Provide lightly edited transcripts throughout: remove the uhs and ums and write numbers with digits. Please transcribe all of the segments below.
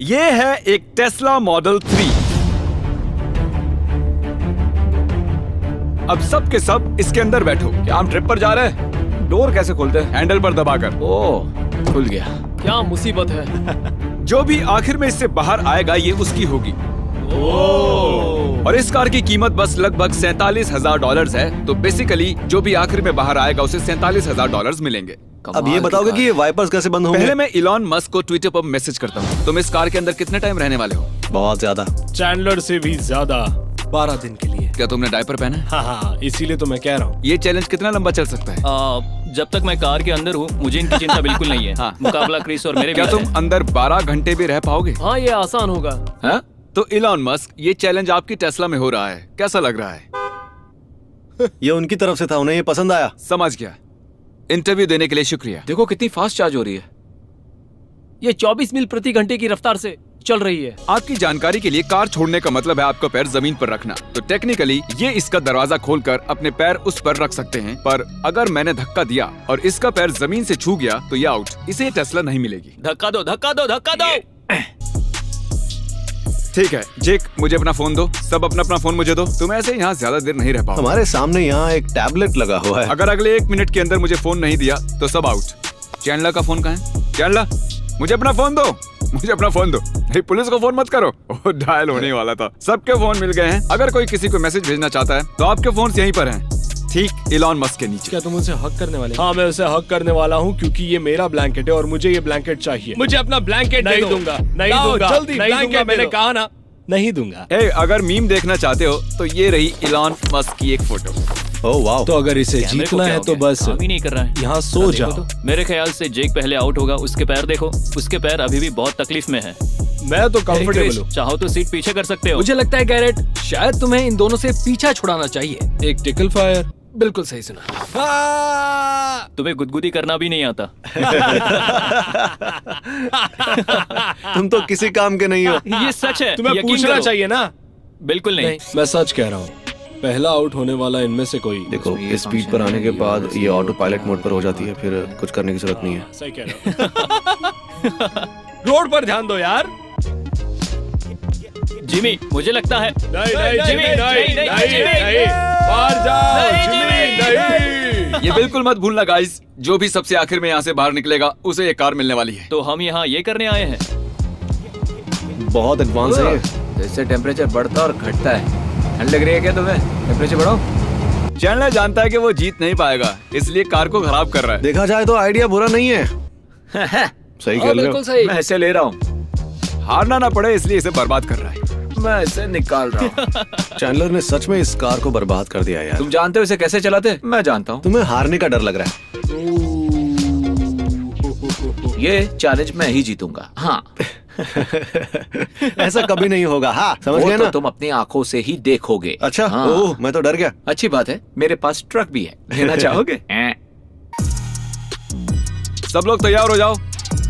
ये है एक टेस्ला मॉडल 3। अब सब के सब इसके अंदर बैठो। क्या हम ट्रिप पर जा रहे हैं? डोर कैसे खोलते हैं? हैंडल पर दबाकर। ओह, खुल गया। क्या मुसीबत है। जो भी आखिर में इससे बाहर आएगा ये उसकी होगी। और इस कार की कीमत बस लगभग $47,000 है। तो बेसिकली जो भी आखिर में बाहर आएगा उसे $47,000 मिलेंगे। अब ये बताओगे कि ये वाइपर्स कैसे बंद होंगे? पहले मैं इलॉन मस्क को ट्विटर पर मैसेज करता हूँ। तुम इस कार के अंदर कितने टाइम रहने वाले हो? बहुत ज्यादा। चैंडलर से भी ज्यादा, 12 दिन के लिए। क्या तुमने डायपर पहना है? हाँ, इसीलिए तो मैं कह रहा हूँ। ये चैलेंज कितना लंबा चल सकता है? जब तक मैं कार के अंदर हूँ मुझे इनकी चिंता बिल्कुल नहीं है। हाँ। मुकाबला क्रिस और मेरे क्या बीच तुम है। अंदर 12 घंटे भी रह पाओगे? हाँ, ये आसान होगा। हाँ? तो इलॉन मस्क, ये चैलेंज आपकी टेस्ला में हो रहा है, कैसा लग रहा है? ये उनकी तरफ से था, उन्हें ये पसंद आया। समझ गया। इंटरव्यू देने के लिए शुक्रिया। देखो कितनी फास्ट चार्ज हो रही है। ये 24 मील प्रति घंटे की रफ्तार से चल रही है। आपकी जानकारी के लिए, कार छोड़ने का मतलब है आपका पैर जमीन पर रखना। तो टेक्निकली ये इसका दरवाजा खोलकर अपने पैर उस पर रख सकते हैं, पर अगर मैंने धक्का दिया और इसका पैर जमीन से छू गया तो ये आउट। इसे ये टेस्ला नहीं मिलेगी। धक्का दो, धक्का दो, धक्का दो। ठीक है जेक, मुझे अपना फोन दो। सब अपना अपना फोन मुझे दो। तुम ऐसे यहाँ ज्यादा देर नहीं रह पाओ। हमारे सामने यहाँ एक टैबलेट लगा हुआ है। अगर अगले 1 मिनट के अंदर मुझे फोन नहीं दिया तो सब आउट। चैंडलर का फोन कहाँ है? चैंडलर, मुझे अपना फोन दो। मुझे अपना फोन दो। नहीं, पुलिस को फोन मत करो। ओह, डायल होने वाला था। सबके फोन मिल गए हैं। अगर कोई किसी को मैसेज भेजना चाहता है तो आपके फोन यहीं पर हैं, ठीक इलॉन मस्क के नीचे। क्या तुम उसे हक करने वाले? हाँ, मैं उसे हक करने वाला हूँ क्योंकि ये मेरा ब्लैंकेट है और मुझे ये ब्लैंकेट चाहिए। मुझे अपना ब्लैंकेट नहीं दूंगा, नहीं दूंगा, जल्दी नहीं दूंगा। मैंने कहा ना, नहीं दूंगा। अगर मीम देखना चाहते हो तो ये रही इलॉन मस्क की एक फोटो। ओह वाह। तो अगर इसे कैमरे को जीतना क्या है हो तो गया? बस काम ही नहीं कर रहा है। यहाँ सो देखो जाओ। तो। मेरे ख्याल से जेक पहले आउट होगा। उसके पैर देखो, उसके पैर अभी भी बहुत तकलीफ में है। मैं तो कंफर्टेबल हूँ। चाहो तो सीट पीछे कर सकते हो। मुझे लगता है गैरेट, शायद तुम्हें इन दोनों से पीछा छुड़ाना चाहिए। एक टिकल फायर। बिल्कुल सही सुना। तुम्हें गुदगुदी करना भी नहीं आता। तुम तो किसी काम के नहीं हो। ये सच है, तुम्हें यकीन पूछना करो। चाहिए ना। बिल्कुल नहीं। मैं सच कह रहा हूँ, पहला आउट होने वाला इनमें से कोई। देखो, इस स्पीड पर आने के बाद ये ऑटो पायलट मोड पर हो जाती है, फिर कुछ करने की जरूरत नहीं है। सही कह रहे हो। रोड पर ध्यान दो यार। जिमी, मुझे लगता है नहीं नहीं जिमी, नहीं नहीं, नहीं नहीं, जिमी। नहीं, बाहर जाओ नहीं, जिमी, जिमी। नहीं। ये बिल्कुल मत भूलना गाइस, जो भी सबसे आखिर में यहाँ से बाहर निकलेगा उसे ये कार मिलने वाली है। तो हम यहाँ ये करने आए हैं। बहुत एडवांस है ये। जैसे टेम्परेचर बढ़ता और घटता है। ठंड लग रही है क्या तुम्हें? टेम्परेचर बढ़ाओ। चैंडलर जानता है कि वो जीत नहीं पाएगा, इसलिए कार को खराब कर रहा है। देखा जाए तो आइडिया बुरा नहीं है। सही कह रहे हो। बिल्कुल सही। मैं इसे ले रहा हूँ, हारना ना पड़े इसलिए इसे बर्बाद कर रहा है। मैं इसे निकाल रहा हूँ। चैंडलर ने सच में इस कार को बर्बाद कर दिया यार। तुम जानते हो इसे कैसे चलाते? मैं जानता हूँ। तुम्हें हारने का डर लग रहा है। ये चैलेंज मैं ही जीतूंगा। हाँ। ऐसा कभी नहीं होगा। हाँ, समझ गए ना? तुम अपनी आंखों से ही देखोगे। अच्छा। हाँ। ओह, मैं तो डर गया। अच्छी बात है, मेरे पास ट्रक भी है। लेना चाहोगे? सब लोग तैयार हो जाओ,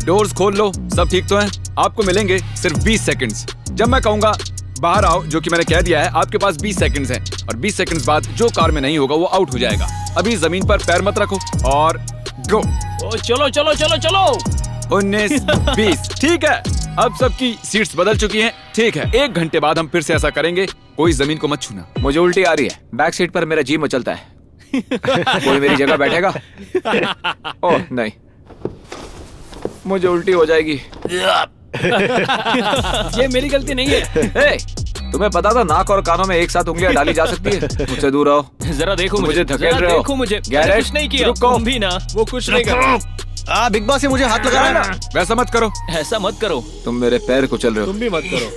डोर्स खोल लो। सब ठीक तो है? आपको मिलेंगे सिर्फ 20 सेकंड्स। जब मैं कहूंगा बाहर आओ, जो कि मैंने कह दिया है, आपके पास 20 सेकंड्स हैं और 20 सेकंड्स बाद जो कार में नहीं होगा वो आउट हो जाएगा। अभी जमीन पर पैर मत रखो और गो। ओ, चलो चलो चलो चलो। 19, 20। ठीक है, अब सबकी सीट्स बदल चुकी हैं। ठीक है, 1 घंटे बाद हम फिर से ऐसा करेंगे। कोई जमीन को मत छूना। मुझे उल्टी आ रही है, बैक सीट पर मेरा जी मचलता है। कोई मेरी जगह बैठेगा? ओह नहीं, मुझे उल्टी हो जाएगी। ये मेरी गलती नहीं है। तुम्हें पता था नाक और कानों में एक साथ उंगलियां डाली जा सकती है? मुझसे दूर रहो। जरा देखो तुम मुझे धकेल जरा रहे हो। देखो मुझे। गैरेज, मैंने कुछ नहीं किया। रुको। तुम भी ना। वो कुछ नहीं कर रहा। बिग बॉस, ये मुझे हाथ लगा रहा है ना। वैसा मत करो। ऐसा मत करो। तुम मेरे पैर को चल रहे हो। तुम भी मत करो।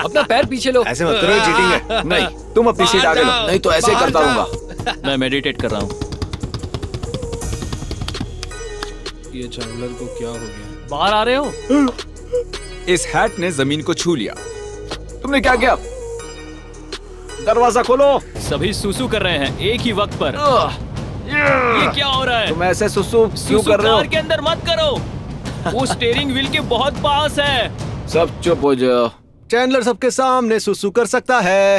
अपना पैर पीछे लो। ऐसे मत करो, ये चीटिंग है। नहीं, तुम अपनी सीट आगे लो, नहीं तो ऐसे ही करता रहूंगा। मैं मेडिटेट कर रहा हूँ। ये चैंडलर को क्या हो गया? बाहर आ रहे हो? इस हैट ने जमीन को छू लिया। तुमने क्या किया? दरवाजा खोलो। सभी सुसु कर रहे हैं एक ही वक्त पर। ये क्या हो रहा है? तुम ऐसे सुसु क्यों सुसु कर रहे हो? कार के अंदर मत करो। वो स्टीयरिंग व्हील के बहुत पास है। सब चुप हो जाओ। चैंडलर सबके सामने सुसु कर सकता है।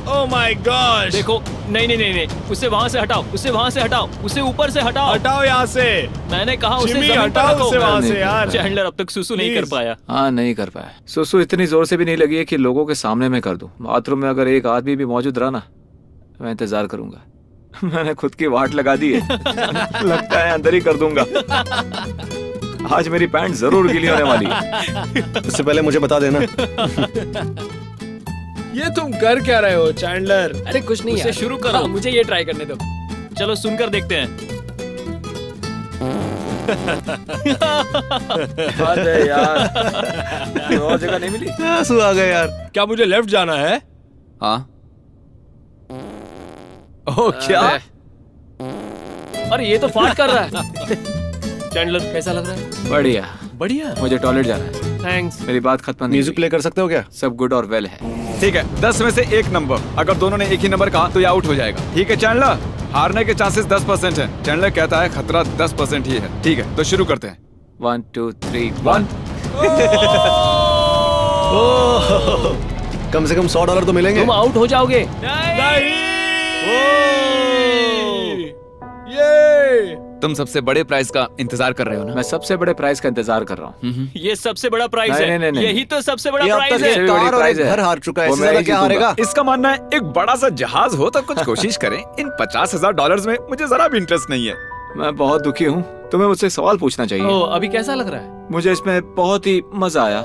Oh my gosh. देखो नहीं नहीं नहीं नहीं, उसे वहाँ से हटाओ, उसे वहाँ से हटाओ, उसे ऊपर से हटाओ। हटाओ यहाँ से। मैंने कहा उसे जिमी, जमीन पर हटाओ रखो। उसे वहाँ से यार। चैंडलर अब तक सुसु नहीं कर Please। पाया। हाँ नहीं कर पाया। सुसु इतनी जोर से भी नहीं लगी है कि लोगों के सामने में कर दूं। बाथरूम में अगर एक आदमी भी मौजूद रहा ना, मैं इंतजार करूंगा। मैंने खुद की वाट लगा दी है। लगता है अंदर ही कर दूंगा। आज मेरी पैंट जरूर गीली होने वाली है। इससे पहले मुझे बता देना। ये तुम कर क्या रहे हो चैंडलर? अरे कुछ नहीं उसे यार। शुरू करो। हाँ, मुझे ये ट्राई करने दो। चलो सुनकर देखते हैं। अरे यार, और जगह नहीं मिली। आंसू आ गए यार। क्या मुझे लेफ्ट जाना है? हाँ। ओ क्या? अरे ये तो फाट कर रहा है। चैंडलर कैसा लग रहा है? बढ़िया। बढ़िया। मुझे टॉयलेट जाना है। थैंक्स। मेरी बात खत्म नहीं म्यूजिक हुई। प्ले कर सकते हो क्या? सब गुड और वेल है। ठीक है, 10 में से एक नंबर। अगर दोनों ने एक ही नंबर कहा तो ये आउट हो जाएगा। ठीक है चैंडलर, हारने के चांसेस 10% है। चैंडलर कहता है खतरा 10% ही है। ठीक है, तो शुरू करते हैं। 1 2 3 1। कम से कम $100 तो मिलेंगे। तुम आउट हो जाओगे। ये तुम सबसे बड़े प्राइस का इंतजार कर रहे हो ना? मैं सबसे बड़े प्राइस का इंतजार कर रहा हूँ। ये सबसे बड़ा प्राइस नहीं, है। नहीं, नहीं, यही तो सबसे बड़ा ये अब प्राइस तक है। एक कार और एक घर हार चुका है। वो इससे मैं ज्यादा ही क्या जीतूंगा। हारेगा? इसका मानना है एक बड़ा सा जहाज हो तो कुछ कोशिश करें। इन $50,000 में मुझे जरा भी इंटरेस्ट नहीं है। मैं बहुत दुखी हूँ। तुम्हें मुझसे सवाल पूछना चाहिए। ओ, अभी कैसा लग रहा है? मुझे इसमें बहुत ही मजा आया।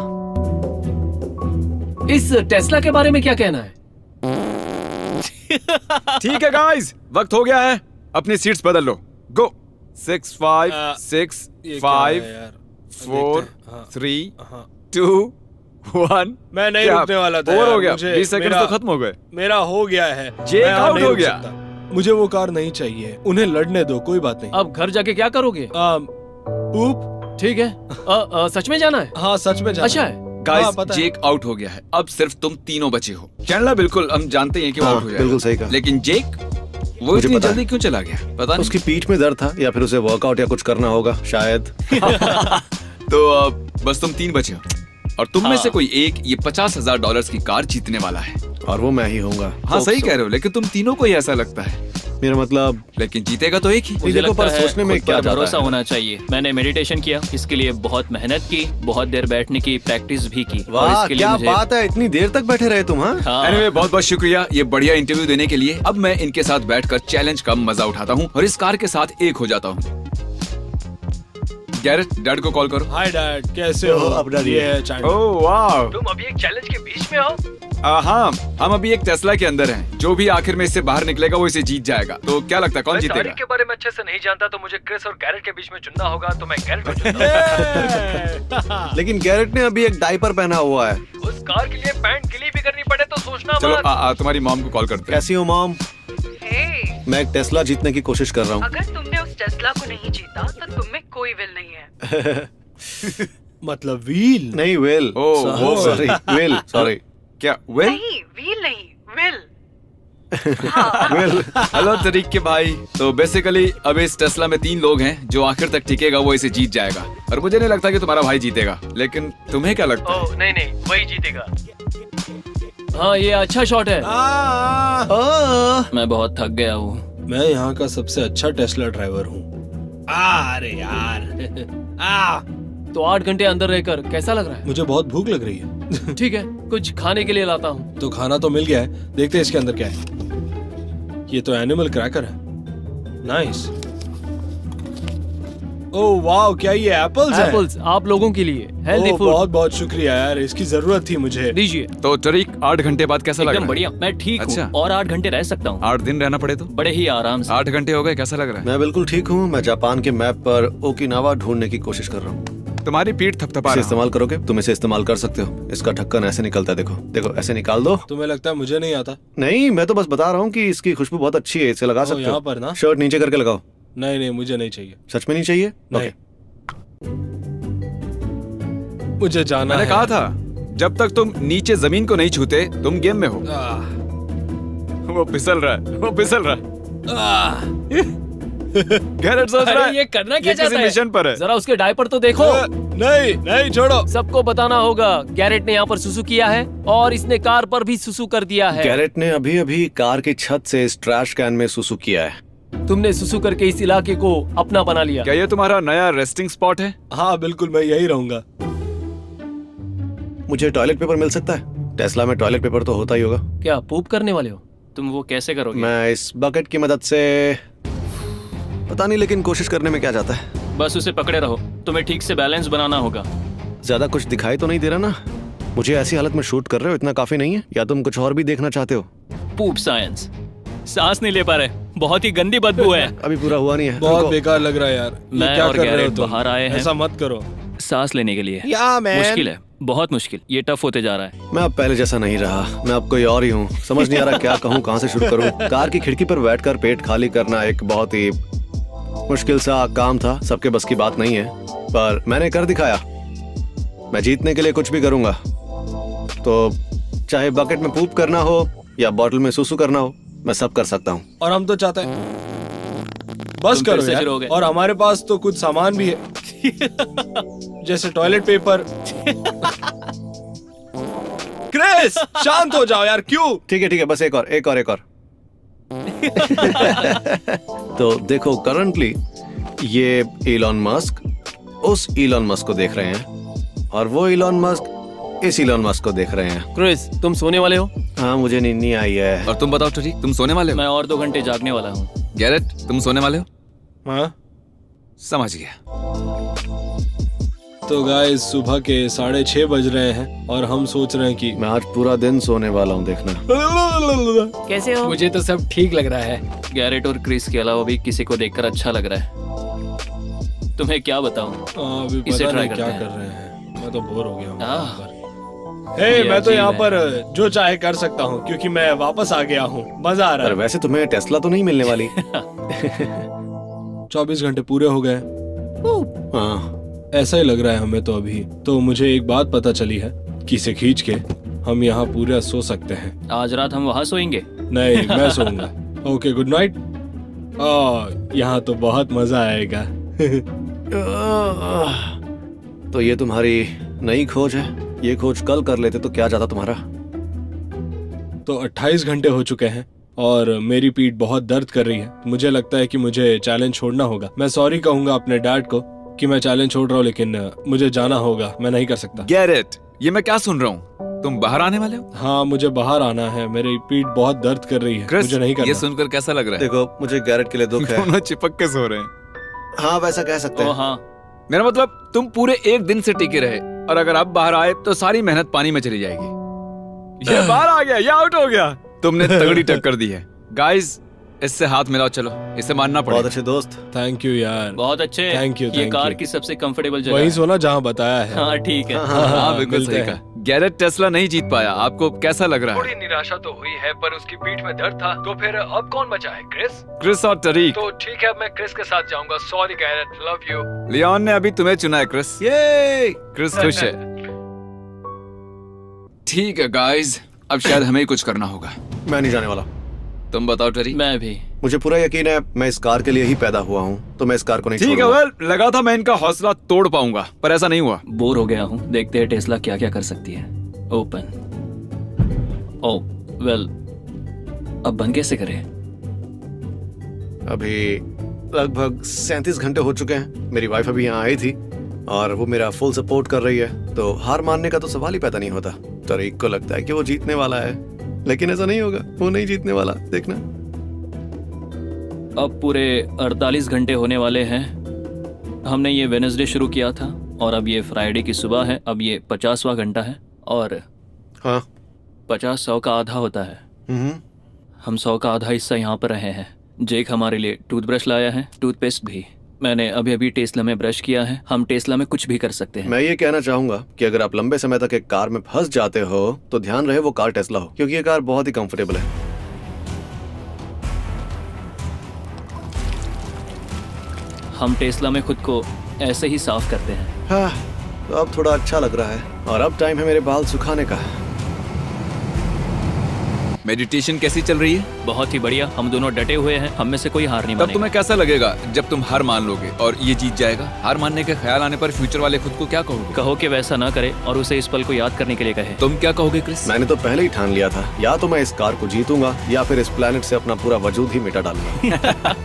इस टेस्ला के बारे में क्या कहना है? ठीक है गाइस, वक्त हो गया है। अपनी सीट्स बदल लो। गो। 6 5 6 ये क्या 5 है यार? 4 देखते हैं। हाँ। 3 हाँ। 2 1। मैं नहीं रुकने वाला था ओवर यार। हो गया। मुझे 20 सेकंड मेरा- तो खत्म हो गए। मेरा हो गया है। जेक मैं यहाँ आउट नहीं हो रुक गया। सकता। मुझे वो कार नहीं चाहिए। उन्हें लड़ने दो, कोई बात नहीं। अब घर जाके क्या करोगे? ऊप। ठीक है। सच में जाना है? हाँ सच में जाना अच्छा है। है। गाइस, पता है। जेक आउट हो गया है। अब सिर्फ तुम तीनों बचे हो। चैंडलर बिल्कुल हम जानते हैं कि वो हाँ, आउट हो जाएगा। बिल्कुल सही कहा। लेकिन जेक वो मुझे इतनी पता है। जल्दी क्यों चला गया? पता नहीं। उसकी पीठ में दर्द था या फिर उसे वर्कआउट या कुछ करना होगा शायद। तो बस तुम 3 बचे हो और तुम में हाँ। से कोई एक ये $50,000 की कार जीतने वाला है। और वो मैं ही होऊंगा। हाँ सही कह रहे हो, लेकिन तुम तीनों को ही ऐसा लगता है। मेरा मतलब लेकिन जीतेगा तो एक ही। मुझे देखो, पर लगता है सोचने में खुद क्या पर जाता भरोसा है। होना चाहिए। मैंने मेडिटेशन किया, इसके लिए बहुत मेहनत की, बहुत देर बैठने की प्रैक्टिस भी की। और वाह इसके लिए क्या मुझे बात है, इतनी देर तक बैठे रहे तुम। हाँ हाँ, एनीवे, बहुत बहुत शुक्रिया ये बढ़िया इंटरव्यू देने के लिए। अब मैं इनके साथ बैठकर चैलेंज का मजा उठाता हूँ और इस कार के साथ एक हो जाता हूँ। गैरेट, डैड को कॉल करो। हाय डैड, कैसे हो? अब डैड ये है चैंडलर। ओह वाह। तुम अभी एक चैलेंज के बीच में हो? हाँ, हम अभी एक टेस्ला के अंदर हैं। जो भी आखिर में इससे बाहर निकलेगा वो इसे जीत जाएगा। तो क्या लगता है कौन जीतेगा? के बारे में अच्छे से नहीं जानता, तो मुझे क्रिस और गैरेट के बीच में चुनना होगा, तो मैं गैरेट को चुनता हूँ। लेकिन गैरेट ने अभी एक डायपर पहना हुआ है। उस कार के लिए पैंट गीली भी करनी पड़े तो सोचना चलो मत। तुम्हारी मॉम को कॉल करते हैं। कैसी हो मॉम? हे, मैं एक टेस्ला जीतने की कोशिश कर रहा हूँ। अगर तुमने उस टेस्ला को नहीं जीता तो तुम में कोई विल नहीं है। मतलब व्हील। नहीं वेल। ओह, वो सॉरी वेल सॉरी। क्या वेल? नहीं व्हील नहीं विल। हाँ, वेल हेलो तरीक के भाई। तो बेसिकली अब इस टेस्ला में 3 लोग हैं। जो आखिर तक टिकेगा वो इसे जीत जाएगा। और मुझे नहीं लगता कि तुम्हारा भाई जीतेगा। लेकिन तुम्हें क्या लगता है? ओह नहीं नहीं, वही जीतेगा। हाँ ये अच्छा शॉट है। मैं बहुत थक गया हूँ। मैं यहाँ का सबसे अच्छा टेस्ला ड्राइवर हूँ। अरे यार। तो 8 घंटे अंदर रहकर कैसा लग रहा है? मुझे बहुत भूख लग रही है। ठीक है, कुछ खाने के लिए लाता हूँ। तो खाना तो मिल गया है, देखते हैं इसके अंदर क्या है। ये तो एनिमल क्रैकर है। नाइस। ओह वाह, क्या ये एप्पल्स हैं? एप्पल्स आप लोगों के लिए हेल्दी ओह, फूड। बहुत बहुत शुक्रिया यार, इसकी जरूरत थी मुझे। दीजिए। तो तरीक 8 घंटे बाद कैसा लग रहा एकदम है? बढ़िया, मैं ठीक अच्छा। हूँ और 8 घंटे रह सकता हूँ। 8 दिन रहना पड़े तो? बड़े ही आराम से। 8 घंटे हो गए, कैसा लग रहा है? मैं बिल्कुल ठीक हूँ। मैं जापान के मैप पर ओकिनावा ढूंढने की कोशिश कर रहा हूँ। तुम्हारी पीठ थपथपा इसे रहा इस्तेमाल करोगे? तुम इसे इस्तेमाल कर सकते हो। इसका ढक्कन ऐसे निकलता है, देखो देखो, ऐसे निकाल दो। तुम्हें लगता है मुझे नहीं आता? नहीं, मैं तो बस बता रहा हूँ कि इसकी खुशबू बहुत अच्छी है, इसे लगा सकते यहाँ हो। पर ना? शर्ट नीचे करके लगाओ। नहीं नहीं, मुझे नहीं चाहिए। सच में नहीं चाहिए? नहीं। ओके। मुझे जाना मैंने है। कहा था जब तक तुम नीचे जमीन को नहीं छूते तुम गेम में हो। आह, वो फिसल रहा है, वो फिसल रहा है। आह। गैरेट सोच रहा अरे है ये करना क्या ये किसी चाहता है? मिशन पर है। जरा उसके डायपर तो देखो। नहीं नहीं छोड़ो। सबको बताना होगा गैरेट ने यहाँ पर सुसु किया है और इसने कार पर भी सुसु कर दिया है। गैरेट ने अभी अभी कार की छत से इस ट्रैश कैन में सुसु किया है। तुमने सुसु करके इस इलाके को अपना बना लिया। क्या ये तुम्हारा नया रेस्टिंग स्पॉट है? हाँ बिल्कुल, मैं यही रहूंगा। मुझे टॉयलेट पेपर मिल सकता है? टेस्ला में टॉयलेट पेपर तो होता ही होगा। क्या पूप करने वाले हो? तुम वो कैसे करोगे? मैं इस बकेट की मदद से पता नहीं, लेकिन कोशिश करने में क्या जाता है। बस उसे पकड़े रहो, तुम्हें ठीक से बैलेंस बनाना होगा। ज्यादा कुछ दिखाई तो नहीं दे रहा ना? मुझे ऐसी हालत में शूट कर रहे हो, इतना काफी नहीं है? या तुम कुछ और भी देखना चाहते हो? पूप साइंस। सांस नहीं ले पा रहे, बहुत ही गंदी बदबू है। अभी पूरा हुआ नहीं है। बहुत रुको। बेकार लग रहा है यार। ये मैं क्या और कर रहे हो गैरेट तुम? बाहर आए हैं। ऐसा मत करो। सांस लेने के लिए या मैन। मुश्किल है, बहुत मुश्किल। ये टफ होते जा रहा है। मैं अब पहले जैसा नहीं रहा, मैं अब कोई और ही हूँ। समझ नहीं आ रहा क्या कहूँ, कहाँ से शुरू करूँ। कार की खिड़की पर बैठकर पेट खाली करना एक बहुत ही मुश्किल सा काम था। सबके बस की बात नहीं है, पर मैंने कर दिखाया। मैं जीतने के लिए कुछ भी करूंगा। तो चाहे बकेट में पूप करना हो या बॉटल में सुसु करना हो, मैं सब कर सकता हूँ। और हम तो चाहते हैं बस तुम करो फिर से यार। शुरू हो गए। और हमारे पास तो कुछ सामान भी है जैसे टॉयलेट पेपर। क्रिस शांत हो जाओ यार, क्यों? ठीक है, बस एक और। तो देखो, करंटली ये इलॉन मस्क उस इलॉन मस्क को देख रहे हैं और वो इलॉन मस्क इस इलॉन मस्क को देख रहे हैं। क्रिस, तुम सोने वाले हो? हाँ, मुझे नींद नहीं आई है। और तुम बताओ टरी, तुम सोने वाले हो? मैं और 2 घंटे जागने वाला हूँ। गैरेट, तुम सोने वाले हो? हाँ समझ गया। तो गाइस सुबह के 6:30 बज रहे हैं और हम सोच रहे हैं कि मैं आज पूरा दिन सोने वाला हूँ, देखना। कैसे हो? मुझे तो सब ठीक लग रहा है। गैरेट और क्रिस के अलावा भी किसी को देखकर अच्छा लग रहा है। तुम्हें क्या बताऊं? अभी इसे पता try नहीं क्या करते कर हैं। रहे हैं। मैं तो बोर हो गया हूँ आह। यहाँ पर। हे, मैं तो अजीब यहाँ है। पर जो चाहे कर सकता हूँ क्योंकि मैं वापस आ गया हूँ। मजा आ रहा पर है। वैसे तुम्हें टेस्ला तो नहीं मिलने वाली। 24 घंटे पूरे हो गए। हाँ, ऐसा ही लग रहा है हमें तो अभी। तो मुझे एक बात पता चली है कि इसे खींच के हम यहाँ पूरा सो सकते हैं। आज रात हम वहाँ सोएंगे। नहीं, मैं सोऊंगा। Okay, good night. यहाँ तो बहुत मजा आएगा। तो ये तुम्हारी नई खोज है? ये खोज कल कर लेते तो क्या जाता तुम्हारा? तो 28 घंटे हो चुके हैं और मेरी पीठ बहुत दर्द कर रही है। मुझे लगता है कि मुझे चैलेंज छोड़ना होगा। मैं सॉरी कहूंगा अपने डैड को कि मैं चैलेंज छोड़ रहा हूँ, लेकिन मुझे जाना होगा। मैं नहीं कर सकता। गैरेट, ये मैं क्या सुन रहा हूँ? तुम बाहर आने वाले हो? हाँ, मुझे बाहर आना है। मेरी पीठ बहुत दर्द कर रही है। क्रिस, मुझे नहीं करना। ये सुनकर कैसा लग रहा है? देखो, मुझे गैरेट के लिए दुख है। दोनों चिपक के सो रहे हैं। हाँ, वैसा कह सकते ओ हैं। हाँ, मेरा मतलब तुम पूरे एक दिन से टिके रहे और अगर अब बाहर आए तो सारी मेहनत पानी में चली जाएगी। ये बाहर आ गया, ये आउट हो गया। तुमने तगड़ी टक्कर दी है। गाइस, इससे हाथ मिलाओ, चलो, इसे मानना बहुत पड़ेगा। अच्छे दोस्त। थैंक यू यार। बहुत अच्छे। Thank you, ये thank कार you। की सबसे कंफर्टेबल जगह वही है। सोना जहाँ बताया है। हाँ ठीक है। हाँ, बिल्कुल मिलते सही हैं। कहा। गैरेट टेस्ला नहीं जीत पाया, आपको कैसा लग रहा थोड़ी है? निराशा तो हुई है, पर उसकी पीठ में दर्द था। तो फिर अब कौन बचा है? क्रिस? क्रिस और टरीक। तो ठीक है, मैं क्रिस के साथ जाऊंगा। Sorry Garrett, love you. Leon ने अभी तुम्हें चुना है क्रिस। ये क्रिस खुश है। ठीक है गाइस, अब शायद हमें ही कुछ करना होगा। मैं नहीं जाने वाला। तुम बताओ टरी। मैं भी। मुझे पूरा यकीन है मैं इस कार के लिए ही पैदा हुआ हूँ, तो मैं इस कार को नहीं ठीक है, छोड़ूंगा। वेल, लगा था मैं इनका हौसला तोड़ पाऊंगा, पर ऐसा नहीं हुआ। बोर हो गया हूँ। देखते हैं टेस्ला क्या क्या कर सकती है। ओपन। ओ वेल, अब बंद कैसे करें? अभी लगभग 37 घंटे हो चुके हैं। मेरी वाइफ अभी यहाँ आई थी और वो मेरा फुल सपोर्ट कर रही है, तो हार मानने का तो सवाल ही पैदा नहीं होता। तरीक को लगता है कि वो जीतने वाला है, लेकिन ऐसा नहीं होगा। वो नहीं जीतने वाला, देखना। अब पूरे 48 घंटे होने वाले हैं। हमने ये वेडनेसडे शुरू किया था और अब ये फ्राइडे की सुबह है। अब ये 50वां घंटा है और हाँ। 50 100 का आधा होता है। हम्म। हम 100 का आधा हिस्सा यहाँ पर रहे हैं। जेक हमारे लिए टूथब्रश लाया है, टूथपेस्ट भी। मैंने अभी अभी टेस्ला में ब्रश किया है। हम टेस्ला में कुछ भी कर सकते हैं। मैं ये कहना चाहूंगा कि अगर आप लंबे समय तक एक कार में फंस जाते हो तो ध्यान रहे वो कार टेस्ला हो, क्योंकि ये कार बहुत ही कंफर्टेबल है। हम टेस्ला में खुद को ऐसे ही साफ करते हैं। हाँ, तो अब थोड़ा अच्छा लग रहा है और अब टाइम है मेरे बाल सुखाने का। मेडिटेशन कैसी चल रही है? बहुत ही बढ़िया, हम दोनों डटे हुए हैं, हम में से कोई हार नहीं तब मानेगा। तुम्हें कैसा लगेगा जब तुम हार मान लोगे और ये जीत जाएगा? हार मानने के ख्याल आने पर फ्यूचर वाले खुद को क्या कहोगे? कहो कि वैसा ना करे और उसे इस पल को याद करने के लिए कहे। तुम क्या कहोगे क्रिस? मैंने तो पहले ही ठान लिया था, या तो मैं इस कार को जीतूंगा या फिर इस प्लेनेट से अपना पूरा वजूद ही मिटा डालूंगा।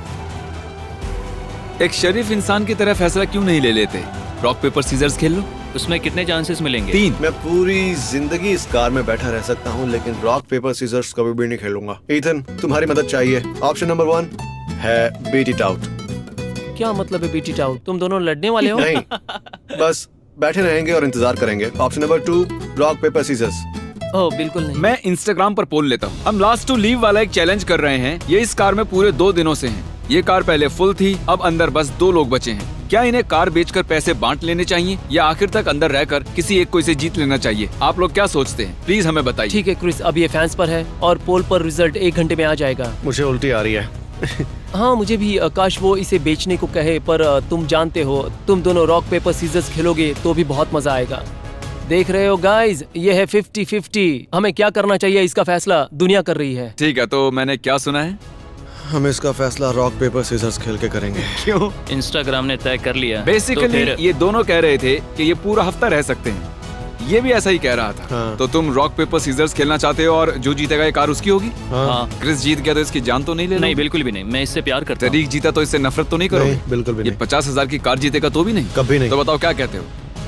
एक शरीफ इंसान की तरह फैसला क्यों नहीं ले लेते? रॉक पेपर सीजर्स खेल लो। उसमें कितने चांसेस मिलेंगे? 3। मैं पूरी जिंदगी इस कार में बैठा रह सकता हूँ, लेकिन रॉक पेपर सीजर्स कभी भी नहीं खेलूंगा। ईथन, तुम्हारी मदद चाहिए। ऑप्शन नंबर 1 है बीट इट आउट। क्या मतलब है बीट इट आउट? तुम दोनों लड़ने वाले हो? नहीं, बस बैठे रहेंगे और इंतजार करेंगे। Option number 2 rock paper scissors. Oh बिल्कुल नहीं। मैं इंस्टाग्राम पर पोल लेता हूँ। हम लास्ट टू लीव वाला एक चैलेंज कर रहे हैं। ये इस कार में पूरे 2 दिनों से हैं। ये कार पहले फुल थी, अब अंदर बस 2 लोग बचे हैं। क्या इन्हें कार बेचकर पैसे बांट लेने चाहिए या आखिर तक अंदर रहकर किसी एक को इसे जीत लेना चाहिए? आप लोग क्या सोचते हैं? प्लीज हमें बताइए। ठीक है क्रिस, अब ये फैंस पर है और पोल पर रिजल्ट 1 घंटे में आ जाएगा। मुझे उल्टी आ रही है। हाँ मुझे भी। काश वो इसे बेचने को कहे, पर तुम जानते हो, तुम दोनों रॉक पेपर सीजर्स खेलोगे तो भी बहुत मजा आएगा। देख रहे हो गाइज, ये है 50-50। हमें क्या करना चाहिए इसका फैसला दुनिया कर रही है। ठीक है, तो मैंने क्या सुना है? हम इसका फैसला रॉक पेपर सीजर्स खेल के करेंगे। क्यों? इंस्टाग्राम ने तय कर लिया। बेसिकली तो फिर ये दोनों कह रहे थे कि ये पूरा हफ्ता रह सकते हैं। ये भी ऐसा ही कह रहा था। हाँ। तो तुम रॉक पेपर सीजर्स खेलना चाहते हो और जो जीतेगा ये कार उसकी होगी? हाँ, क्रिस जीत गया तो इसकी जान तो नहीं ले नहीं बिल्कुल भी नहीं, मैं इससे प्यार करता हूँ। तरीक जीता तो इससे नफरत तो नहीं करोगे? नहीं, बिल्कुल भी ये नहीं। 50,000 की कार जीतेगा तो भी नहीं? कभी नहीं। तो बताओ क्या कहते हो?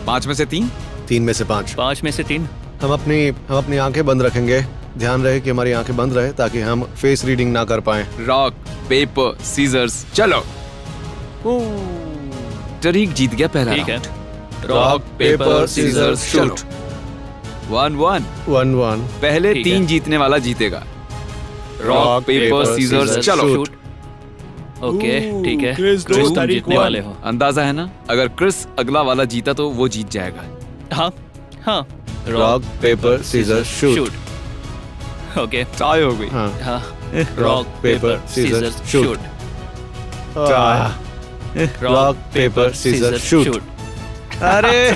5 में से 3? 3 में से 5। 5 में से 3। हम अपनी आंखें बंद रखेंगे। ध्यान रहे कि हमारी आंखें बंद रहे ताकि हम फेस रीडिंग ना कर पाए। रॉक पेपर सीजर्स, चलो। तरीक जीत गया पहला ठीक है, round. Rock paper scissors shoot. 1-1। 1-1। पहले ठीक 3 है। जीतने वाला जीतेगा। Rock rock, paper paper, scissors, scissors, चलो। शूट। ओके ठीक है, क्रिस, क्रिस, तुम तारीख जीतने 1। वाले हो। अंदाजा है ना? अगर क्रिस अगला वाला जीता तो वो जीत जाएगा। हाँ हाँ, rock paper scissors shoot. Okay tie हो गई। हाँ। हाँ, rock paper scissors shoot. Rock paper scissors shoot. अरे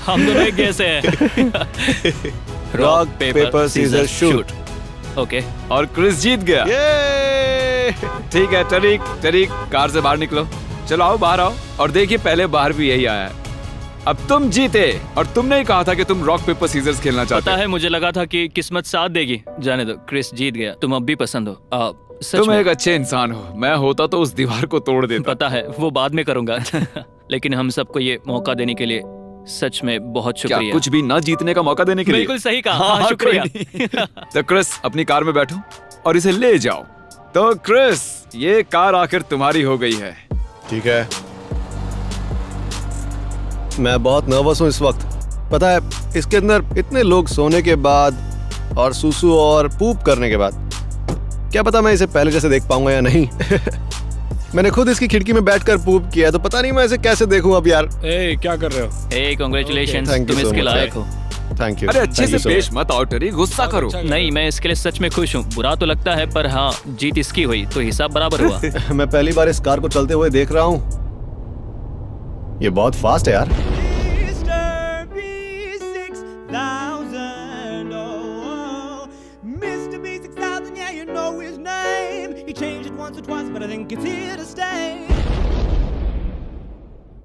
हम दोनों एक जैसे हैं। Rock paper scissors shoot. Okay, और क्रिस जीत गया। ये ठीक है, तरीक कार से बाहर निकलो। चलो आओ, बाहर आओ। और देखिए, पहले बाहर भी यही आया है। अब तुम जीते और तुमने ही कहा था कि तुम रॉक पेपर सीजर्स खेलना चाहते पता हो। है मुझे लगा था कि किस्मत साथ देगी। जाने दो, क्रिस जीत गया। तुम अब भी पसंद हो। सच तुम में एक अच्छे इंसान हो। मैं होता तो उस दीवार को तोड़ देता। पता है, वो बाद में करूंगा। लेकिन हम सबको ये मौका देने के लिए सच में बहुत क्या शुक्रिया। कुछ भी ना जीतने का मौका देने के लिए? बिल्कुल सही कहा। हाँ, हाँ, शुक्रिया। कोई नहीं। तो क्रिस, अपनी कार में बैठो और इसे ले जाओ। तो क्रिस, ये कार आखिर तुम्हारी हो गई है। ठीक है। मैं बहुत नर्वस हूँ इस वक्त। पता है, इसके अंदर इतने लोग सोने के बाद और सूसू और पूप करने के बाद, क्या पता मैं इसे पहले जैसे देख पाऊंगा या नहीं। मैंने खुद इसकी खिड़की में बैठकर पूप किया, तो पता नहीं मैं इसे कैसे देखूं अब यार। ए, क्या कर रहे हो? हे, कांग्रेचुलेशंस, Thank you तुम so इसके much, लायक हो। Thank you. अरे अच्छे से पेश मत आओ टरी, गुस्सा करो। नहीं, मैं इसके लिए सच में खुश हूँ। बुरा तो लगता है, पर हाँ, जीत इसकी हुई तो हिसाब बराबर हुआ। मैं पहली बार इस कार को चलते हुए देख रहा हूँ। ये बहुत फास्ट है यार। Mr. B6000, oh, Mr. B6000, yeah, you know his name. He changed it once or twice, but I think it's here to stay.